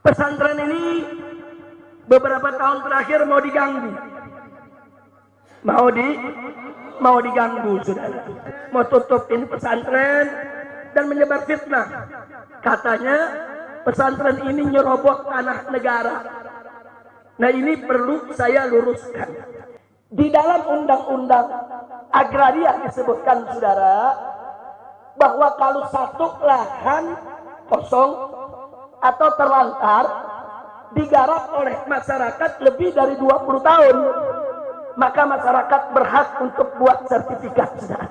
Pesantren ini beberapa tahun terakhir mau diganggu, mau diganggu, saudara. Mau tutup ini pesantren dan menyebar fitnah. Katanya pesantren ini nyerobot tanah negara. Nah, ini perlu saya luruskan. Di dalam undang-undang agraria disebutkan, saudara, bahwa kalau satu lahan kosong atau terlantar digarap oleh masyarakat lebih dari 20 tahun, maka masyarakat berhak untuk buat sertifikat, saudara.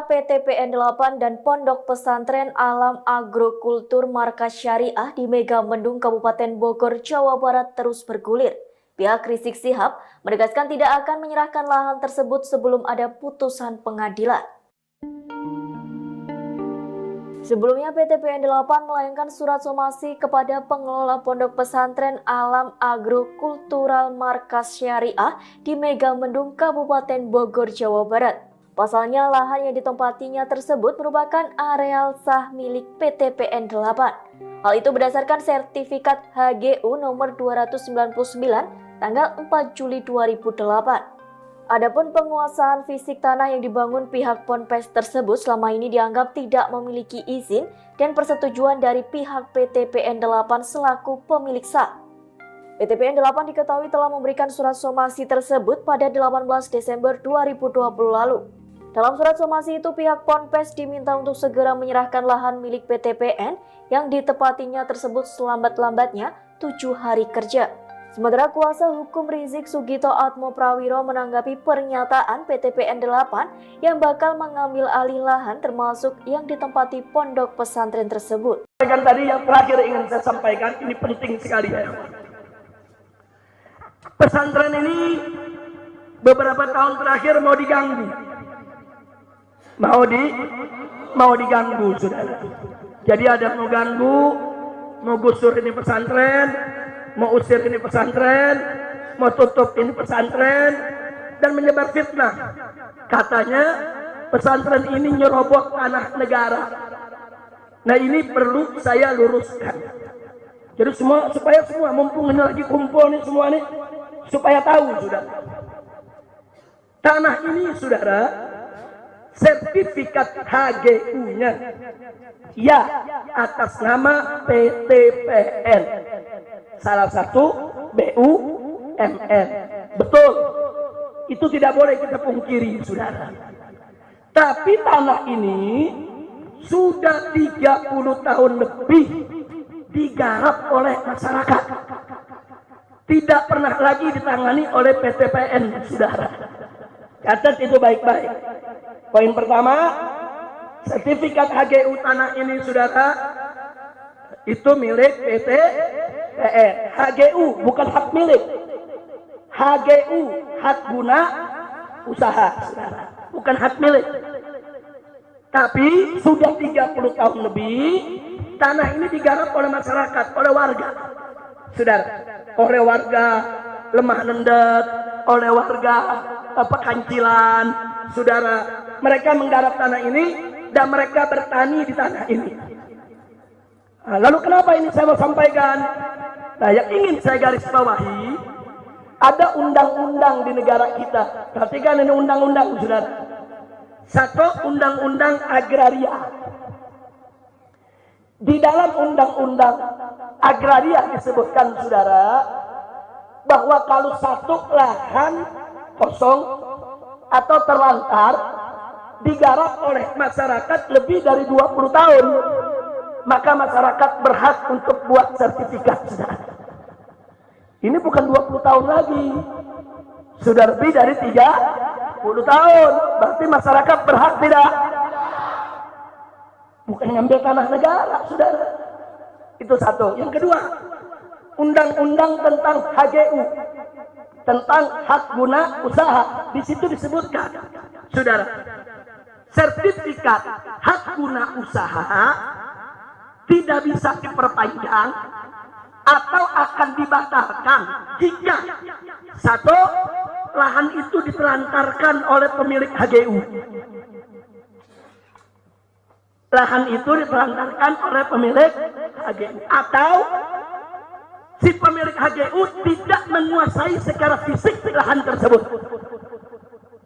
PTPN 8 dan Pondok Pesantren Alam Agrokultur Markas Syariah di Megamendung, Kabupaten Bogor, Jawa Barat terus bergulir. Pihak Rizik Syihab menegaskan tidak akan menyerahkan lahan tersebut sebelum ada putusan pengadilan. Sebelumnya, PTPN 8 melayangkan surat somasi kepada pengelola Pondok Pesantren Alam Agrokultural Markas Syariah di Megamendung, Kabupaten Bogor, Jawa Barat. Pasalnya, lahan yang ditempatinya tersebut merupakan areal sah milik PTPN 8. Hal itu berdasarkan sertifikat HGU nomor 299 tanggal 4 Juli 2008. Adapun penguasaan fisik tanah yang dibangun pihak Ponpes tersebut selama ini dianggap tidak memiliki izin dan persetujuan dari pihak PTPN 8 selaku pemilik sah. PTPN 8 diketahui telah memberikan surat somasi tersebut pada 18 Desember 2020 lalu. Dalam surat somasi itu, pihak Ponpes diminta untuk segera menyerahkan lahan milik PTPN yang ditepatinya tersebut selambat-lambatnya 7 hari kerja. Sementara kuasa hukum Rizik Sugito Atmo Prawiro menanggapi pernyataan PTPN 8 yang bakal mengambil alih lahan termasuk yang ditempati pondok pesantren tersebut. Tadi yang terakhir ingin saya sampaikan, ini penting sekali ya. Pesantren ini beberapa tahun terakhir mau diganggu, mau diganggu, saudara. Jadi ada mau ganggu, mau gusur ini pesantren, mau usir ini pesantren, mau tutup ini pesantren dan menyebar fitnah. Katanya pesantren ini nyerobot tanah negara. Nah, ini perlu saya luruskan. Jadi supaya semua mumpung ini lagi kumpul nih semua nih, supaya tahu, saudara. Tanah ini, saudara, sertifikat HGU-nya ya atas nama PTPN, salah satu BUMN. Betul, itu tidak boleh kita pungkiri, saudara. Tapi tanah ini sudah 30 tahun lebih digarap oleh masyarakat, tidak pernah lagi ditangani oleh PTPN, saudara. Catat itu baik-baik. Poin pertama, sertifikat HGU tanah ini, saudara, itu milik PTPN. HGU bukan hak milik. HGU hak guna usaha, saudara, bukan hak milik. Tapi sudah 30 tahun lebih tanah ini digarap oleh masyarakat, oleh warga, saudara, oleh warga Lemah Nendet, oleh warga Pekancilan, saudara. Mereka menggarap tanah ini dan mereka bertani di tanah ini. Nah, lalu kenapa ini saya mau sampaikan? Nah, yang ingin saya garis bawahi, ada undang-undang di negara kita. Perhatikan ini undang-undang, saudara. Satu, undang-undang agraria. Di dalam undang-undang agraria disebutkan, saudara, bahwa kalau satu lahan kosong atau terlantar digarap oleh masyarakat lebih dari 20 tahun, maka masyarakat berhak untuk buat sertifikat, saudara. Ini bukan 20 tahun lagi, sudah lebih dari 30 tahun. Berarti masyarakat berhak tidak? Bukan ngambil tanah negara, saudara. Itu satu. Yang kedua, undang-undang tentang HGU, tentang hak guna usaha. Di situ disebutkan, saudara, sertifikat hak guna usaha tidak bisa diperpanjang atau akan dibatalkan jika satu, lahan itu ditelantarkan oleh pemilik HGU. Lahan itu ditelantarkan oleh pemilik HGU, atau si pemilik HGU tidak menguasai secara fisik lahan tersebut.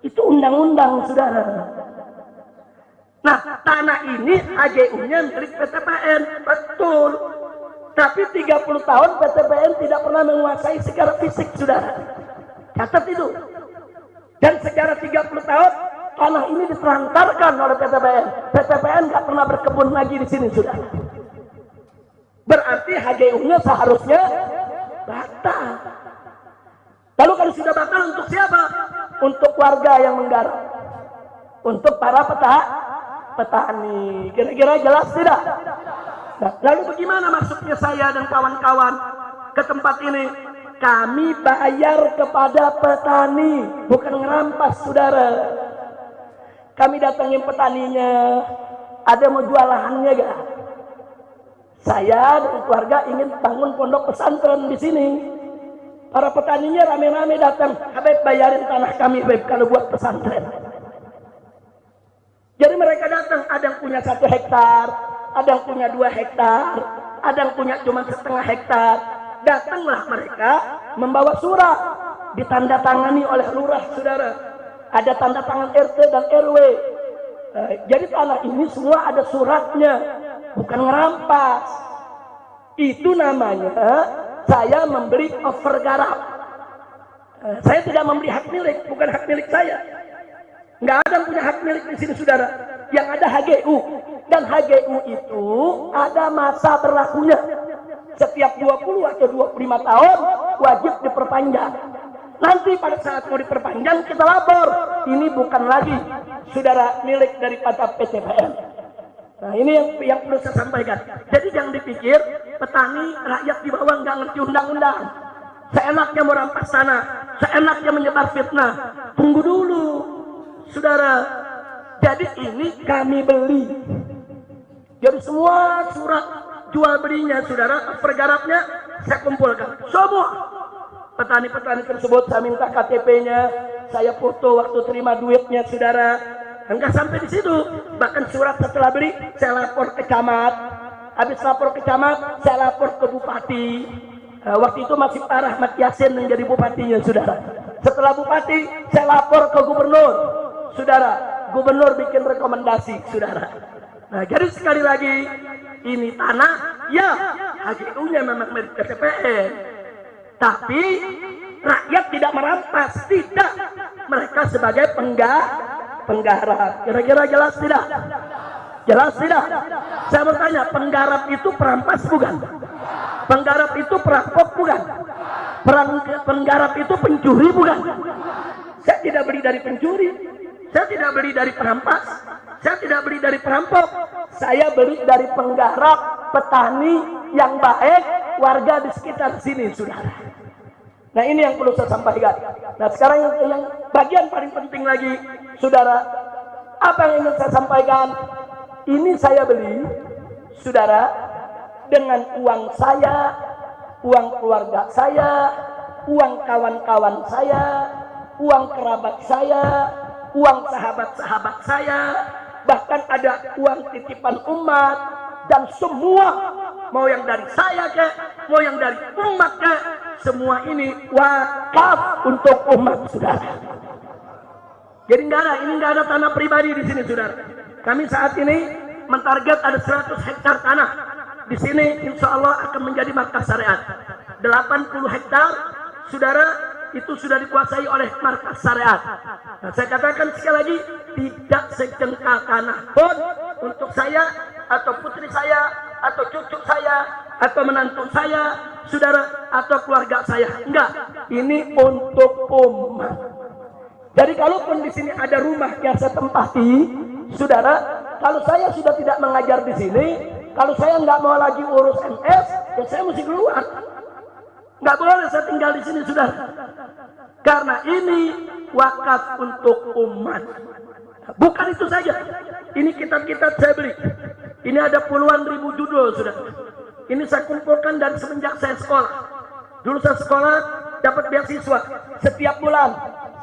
Itu undang-undang, saudara. Nah, tanah ini HGU-nya milik PTPN, betul. Tapi 30 tahun PTPN tidak pernah menguasai secara fisik, saudara. Catat itu. Dan secara 30 tahun tanah ini ditelantarkan oleh PTPN. PTPN nggak pernah berkebun lagi di sini, saudara. Berarti HGU-nya seharusnya batal. Lalu kalau sudah batal, untuk siapa? Untuk warga yang menggarap, untuk para petani. Kira-kira jelas tidak? Nah, lalu bagaimana masuknya saya dan kawan-kawan ke tempat ini? Kami bayar kepada petani, bukan ngerampas, saudara. Kami datangin petaninya, ada mau jual lahannya gak? Saya dan keluarga ingin bangun pondok pesantren di sini. Para petaninya rame-rame datang, Habib bayarin tanah kami, Habib, kalau buat pesantren. Jadi mereka datang, ada yang punya 1 hektar, ada yang punya 2 hektar, ada yang punya cuma setengah hektar. Datanglah mereka membawa surat, ditandatangani oleh lurah, saudara. Ada tanda tangan RT dan RW. Jadi tanah ini semua ada suratnya, bukan ngerampas. Itu namanya saya memberi overgarap. Saya tidak memberi hak milik, bukan hak milik saya. Nggak ada yang punya hak milik di sini, saudara. Yang ada HGU, dan HGU itu ada masa berlakunya. Setiap 20 atau 25 tahun wajib diperpanjang. Nanti pada saat mau diperpanjang kita lapor, ini bukan lagi, saudara, milik daripada PTPN. Nah, ini yang perlu saya sampaikan. Jadi jangan dipikir petani rakyat di bawah nggak ngerti undang-undang. Seenaknya mau rampas tanah, seenaknya menyebar fitnah. Tunggu dulu, saudara. Jadi ini kami beli. Jadi semua surat jual belinya, saudara, pergarapnya saya kumpulkan. Semua petani-petani tersebut saya minta KTP-nya, saya foto waktu terima duitnya, saudara. Enggak sampai di situ, bahkan surat setelah beli saya lapor ke camat. Habis lapor ke camat, saya lapor ke bupati. Waktu itu masih Pak Rahmat Yasin yang jadi bupatinya, saudara. Setelah bupati, saya lapor ke gubernur, saudara. Gubernur bikin rekomendasi, saudara. Nah, jadi sekali lagi, ini tanah, ya, HGU-nya memang milik PTPN. Tapi rakyat tidak merampas, tidak. Mereka sebagai penggarap. Kira-kira jelas tidak? Jelas tidak? Saya bertanya, penggarap itu perampas bukan? Penggarap itu perampok bukan? Penggarap itu pencuri bukan? Saya tidak beli dari pencuri, saya tidak beli dari perampas, saya tidak beli dari perampok, saya beli dari penggarap, petani yang baik, warga di sekitar sini, saudara. Nah, ini yang perlu saya sampaikan. Nah, sekarang yang bagian paling penting lagi, saudara, apa yang ingin saya sampaikan? Ini saya beli, saudara, dengan uang saya, uang keluarga saya, uang kawan-kawan saya, uang kerabat saya, uang sahabat-sahabat saya, bahkan ada uang titipan umat, dan semua, mau yang dari saya ke, mau yang dari umat ke, semua ini wakaf untuk umat, saudara. Jadi ini nggak ada tanah pribadi di sini, saudara. Kami saat ini mentarget ada 100 hektar tanah. Di sini insya Allah akan menjadi markas syariat. 80 hektar, saudara, itu sudah dikuasai oleh markas syariat. Nah, saya katakan sekali lagi, tidak sejengkal tanah pun untuk saya, atau putri saya, atau cucu saya, atau menantu saya, saudara, atau keluarga saya. Enggak, ini untuk umat. Jadi kalaupun di sini ada rumah yang saya tempati, saudara, kalau saya sudah tidak mengajar di sini, kalau saya nggak mau lagi urus MS, ya saya mesti keluar. Nggak boleh saya tinggal di sini, saudara. Karena ini wakaf untuk umat. Bukan itu saja. Ini kitab-kitab saya beli. Ini ada puluhan ribu judul, saudara. Ini saya kumpulkan dari semenjak saya sekolah. Dulu saya sekolah dapat beasiswa. Setiap bulan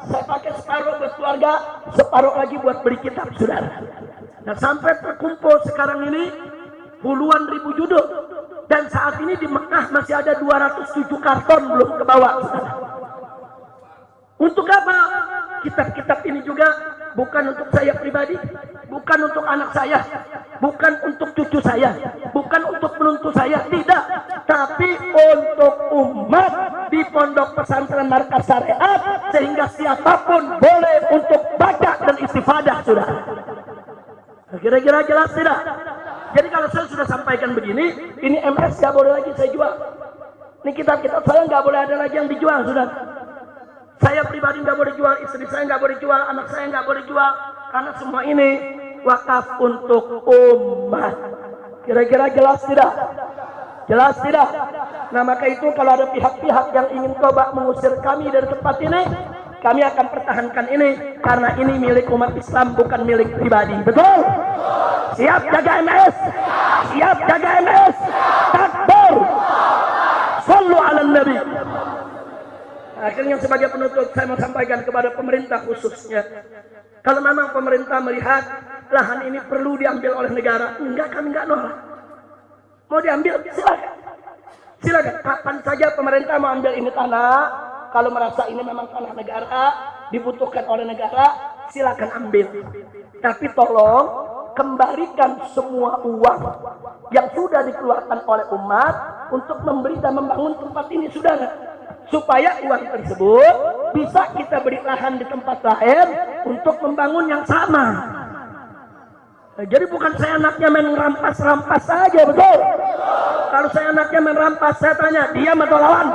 saya pakai separuh buat keluarga, separuh lagi buat beli kitab, saudara. Nah, sampai terkumpul sekarang ini puluhan ribu judul. Dan saat ini di Mekah masih ada 207 karton belum ke bawah, saudara. Untuk apa? Kitab-kitab ini juga bukan untuk saya pribadi, bukan untuk anak saya, bukan untuk cucu saya, bukan untuk menantu saya, tidak. Tapi untuk umat di Pondok Pesantren Markas Syariat, sehingga siapapun boleh untuk baca dan istifadah, saudara. Kira-kira jelas tidak? Jadi kalau saya sudah sampaikan begini, ini MS nggak boleh lagi saya jual. Ini kitab-kitab saya nggak boleh ada lagi yang dijual, saudara. Saya pribadi nggak boleh jual, istri saya nggak boleh jual, anak saya nggak boleh jual, karena semua ini wakaf untuk umat. Kira-kira jelas tidak? Jelas tidak? Nah, maka itu kalau ada pihak-pihak yang ingin coba mengusir kami dari tempat ini, kami akan pertahankan ini, karena ini milik umat Islam, bukan milik pribadi. Betul? Siap jaga MS? Siap jaga MS? Takbir! Sallu ala Nabi. Akhirnya sebagai penutup saya mau sampaikan kepada pemerintah khususnya. Kalau memang pemerintah melihat lahan ini perlu diambil oleh negara, enggak, kami enggak nolak. Mau diambil, silakan. Silakan, kapan saja pemerintah mau ambil ini tanah, kalau merasa ini memang tanah negara, dibutuhkan oleh negara, silakan ambil. Tapi tolong kembalikan semua uang yang sudah dikeluarkan oleh umat untuk membeli dan membangun tempat ini, saudara. Supaya uang tersebut bisa kita beri lahan di tempat lain untuk membangun yang sama. Nah, jadi bukan saya anaknya main rampas-rampas saja, betul? Kalau saya anaknya main rampas, saya tanya, diam atau lawan?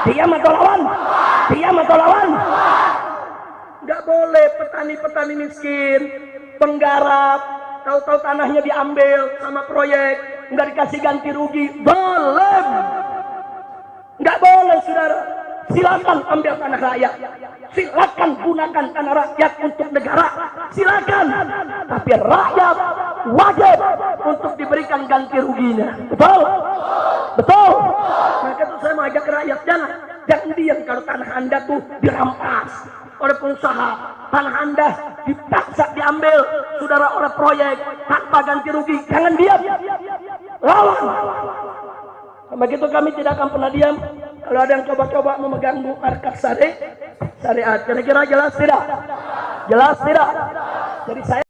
Diam atau lawan? Diam atau lawan? Nggak boleh petani-petani miskin, penggarap, tahu-tahu tanahnya diambil sama proyek, nggak dikasih ganti rugi. Boleh. Nggak boleh, saudara. Silakan ambil tanah rakyat. Silakan gunakan tanah rakyat untuk negara. Silakan. Tapi rakyat wajib untuk diberikan ganti ruginya. Betul? Betul? Maka itu saya mengajak rakyat, jangan diam kalau tanah Anda tuh dirampas oleh pengusaha. Tanah Anda dipaksa diambil, saudara, oleh proyek tanpa ganti rugi. Jangan diam. Lawan. Begitu kami tidak akan pernah diam kalau ada yang coba-coba memegang markas syariat. Kira-kira jelas tidak? Jelas tidak? Jadi saya